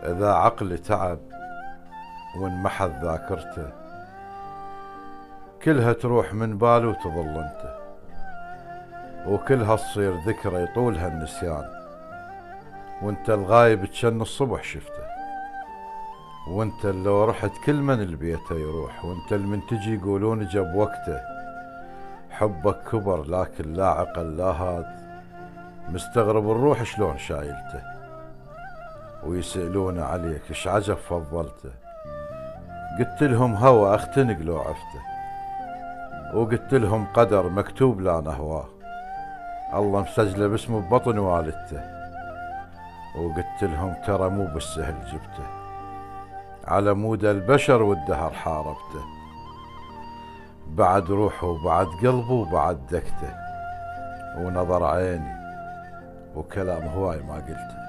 إذا عقلي تعب وانمحت ذاكرته، كلها تروح من بالي وتظل انت، وكلها تصير ذكرى يطولها النسيان، وانت الغايب تشن الصبح شفته، وانت اللي لو رحت كل من البيت يروح، وانت المن تجي يقولون جاب وقته. حبك كبر لكن لا عقل لا هاد، مستغرب الروح شلون شايلته، ويسألون عليك اش عجب فضلته. قلت لهم هوى اختنق لو عفته، وقلت لهم قدر مكتوب لا نهواه، الله مسجله باسمه ببطن والدته. وقلت لهم ترى مو بالسهل جبته، على مود البشر والدهر حاربته، بعد روحه وبعد قلبه وبعد دكته، ونظر عيني وكلام هواي ما قلته.